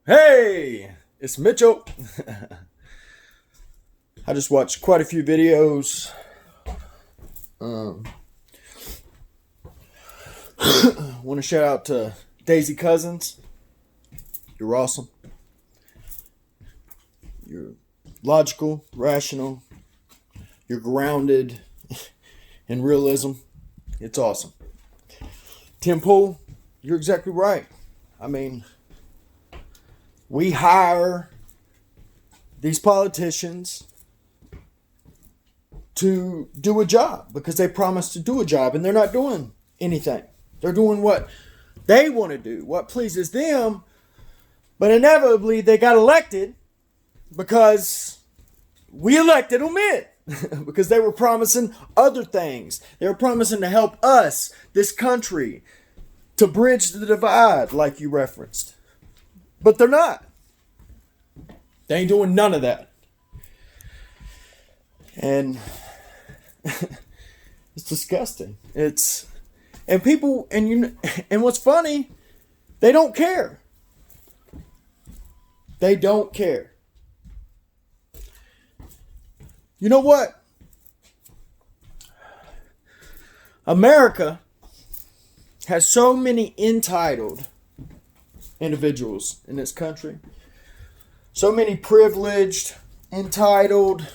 Hey, it's Mitchell. I just watched quite a few videos. Want to shout out to Daisy Cousins. You're awesome. You're logical, rational. You're grounded in realism. It's awesome. Tim Poole, you're exactly right. I mean, we hire these politicians to do a job because they promise to do a job and they're not doing anything. They're doing what they want to do, what pleases them. But inevitably, they got elected because we elected them in. Because they were promising other things. They were promising to help us, this country, to bridge the divide, like you referenced. But they're not. They ain't doing none of that. And it's disgusting. And what's funny, they don't care. They don't care. You know what? America has so many entitled individuals in this country. So many privileged, entitled,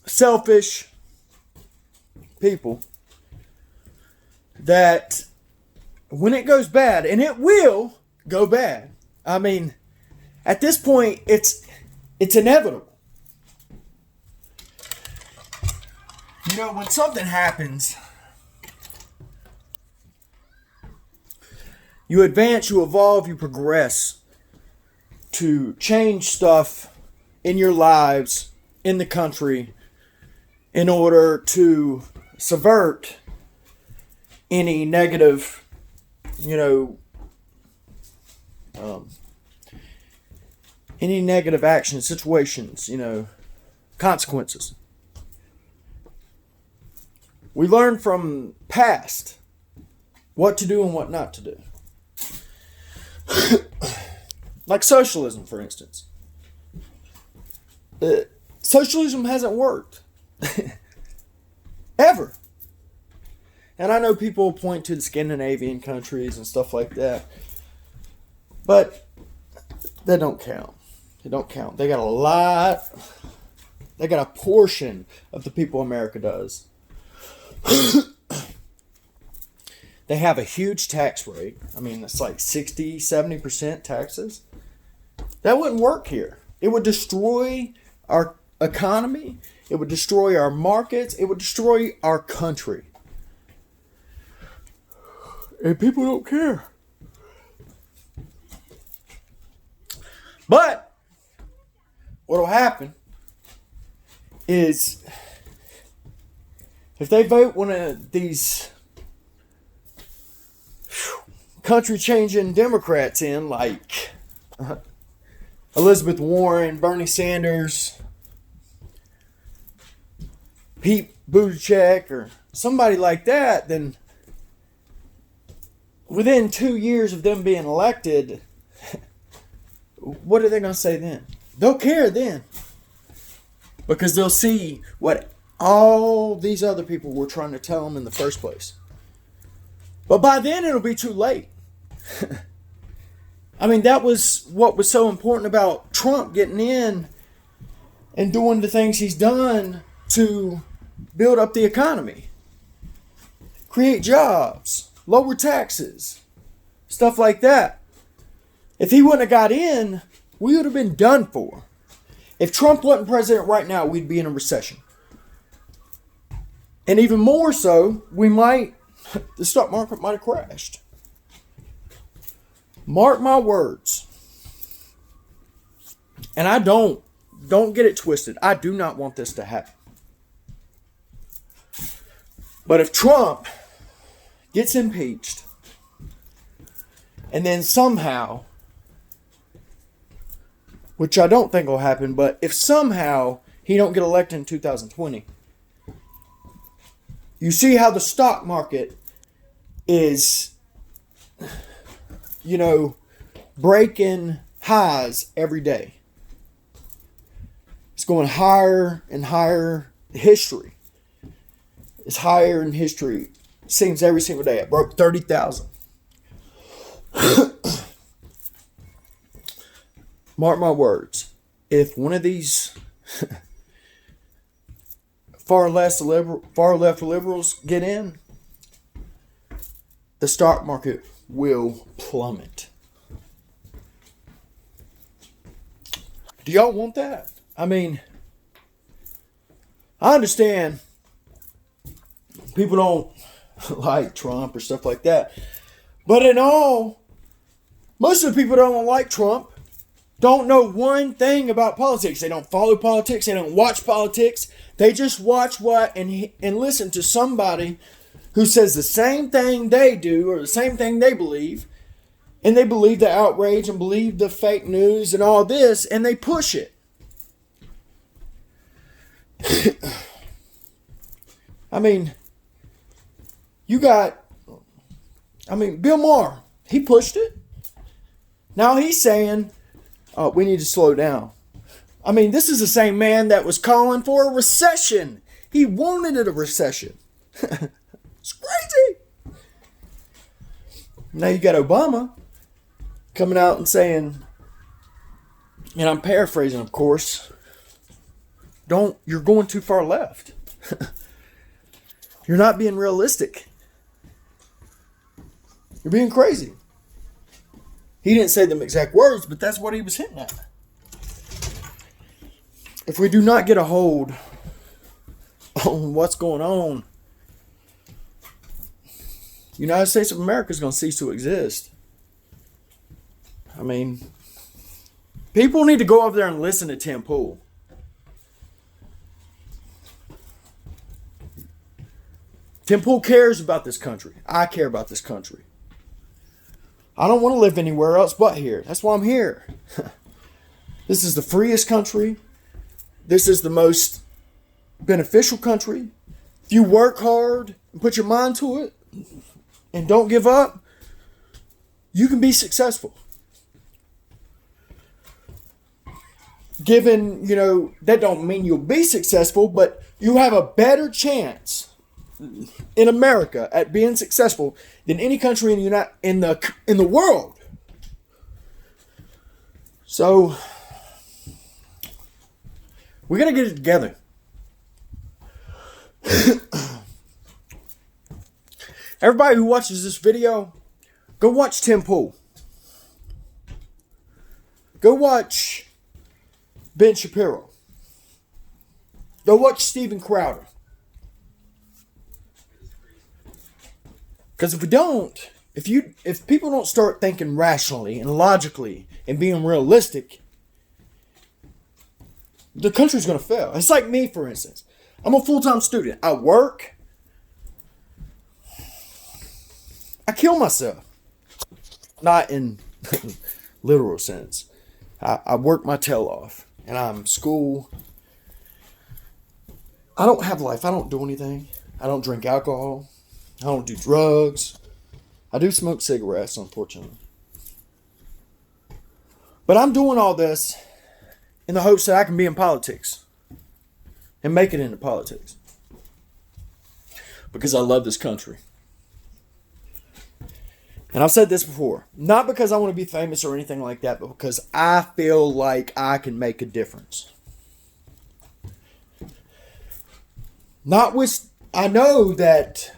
selfish people that when it goes bad, and it will go bad. I mean, at this point, it's inevitable. You know, when something happens, you advance, you evolve, you progress to change stuff in your lives, in the country, in order to subvert any negative, any negative actions, situations, consequences. We learn from past what to do and what not to do. Like socialism, for instance. Socialism hasn't worked. Ever. And I know people point to the Scandinavian countries and stuff like that. But they don't count. They don't count. They got a portion of the people America does. They have a huge tax rate. I mean, it's like 60, 70% taxes. That wouldn't work here. It would destroy our economy. It would destroy our markets. It would destroy our country. And people don't care. But what will happen is if they vote one of these country-changing Democrats in, like Elizabeth Warren, Bernie Sanders, Pete Buttigieg, or somebody like that, then within 2 years of them being elected, what are they going to say then? They'll care then. Because they'll see what all these other people were trying to tell them in the first place. But by then it'll be too late. I mean, that was what was so important about Trump getting in and doing the things he's done to build up the economy, create jobs, lower taxes, stuff like that. If he wouldn't have got in, we would have been done for. If Trump wasn't president right now, we'd be in a recession. And even more so, the stock market might have crashed. Mark my words. And I don't get it twisted. I do not want this to happen. But if Trump gets impeached, and then somehow, which I don't think will happen, but if somehow he don't get elected in 2020, you see how the stock market is, breaking highs every day. It's going higher and higher. History is higher in history. It seems every single day. It broke 30,000. Mark my words. If one of these far left liberals get in, the stock market will plummet. Do y'all want that? I mean, I understand people don't like Trump or stuff like that. But in all, most of the people that don't like Trump don't know one thing about politics. They don't follow politics. They don't watch politics. They just watch and listen to somebody who says the same thing they do or the same thing they believe. And they believe the outrage and believe the fake news and all this, and they push it. I mean, Bill Maher, he pushed it. Now he's saying, we need to slow down. I mean, this is the same man that was calling for a recession. He wanted a recession. It's crazy. Now you got Obama coming out and saying, and I'm paraphrasing, of course, you're going too far left. You're not being realistic. You're being crazy. He didn't say them exact words, but that's what he was hinting at. If we do not get a hold on what's going on, the United States of America is going to cease to exist. I mean, people need to go over there and listen to Tim Pool. Tim Pool cares about this country. I care about this country. I don't want to live anywhere else but here. That's why I'm here. This is the freest country. This is the most beneficial country. If you work hard and put your mind to it and don't give up, you can be successful. Given, that don't mean you'll be successful, but you have a better chance in America at being successful than any country in the world. So we gotta get it together. Everybody who watches this video, go watch Tim Pool. Go watch Ben Shapiro. Go watch Steven Crowder. Because if people don't start thinking rationally and logically and being realistic, the country's going to fail. It's like me, for instance. I'm a full-time student. I work. I kill myself. Not in literal sense. I work my tail off. And I'm school. I don't have life. I don't do anything. I don't drink alcohol. I don't do drugs. I do smoke cigarettes, unfortunately. But I'm doing all this in the hopes that I can be in politics and make it into politics. Because I love this country. And I've said this before. Not because I want to be famous or anything like that, but because I feel like I can make a difference. I know that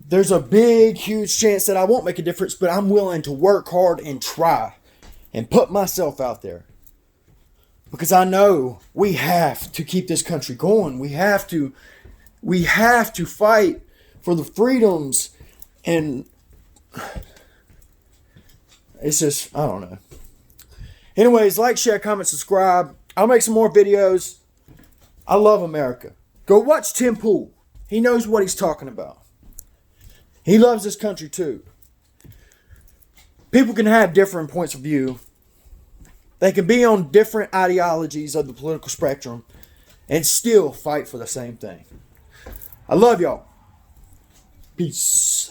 there's a big, huge chance that I won't make a difference, but I'm willing to work hard and try and put myself out there. Because I know we have to keep this country going. We have to fight for the freedoms, and it's just, I don't know. Anyways, like, share, comment, subscribe. I'll make some more videos. I love America. Go watch Tim Pool. He knows what he's talking about. He loves this country too. People can have different points of view. They can be on different ideologies of the political spectrum and still fight for the same thing. I love y'all. Peace.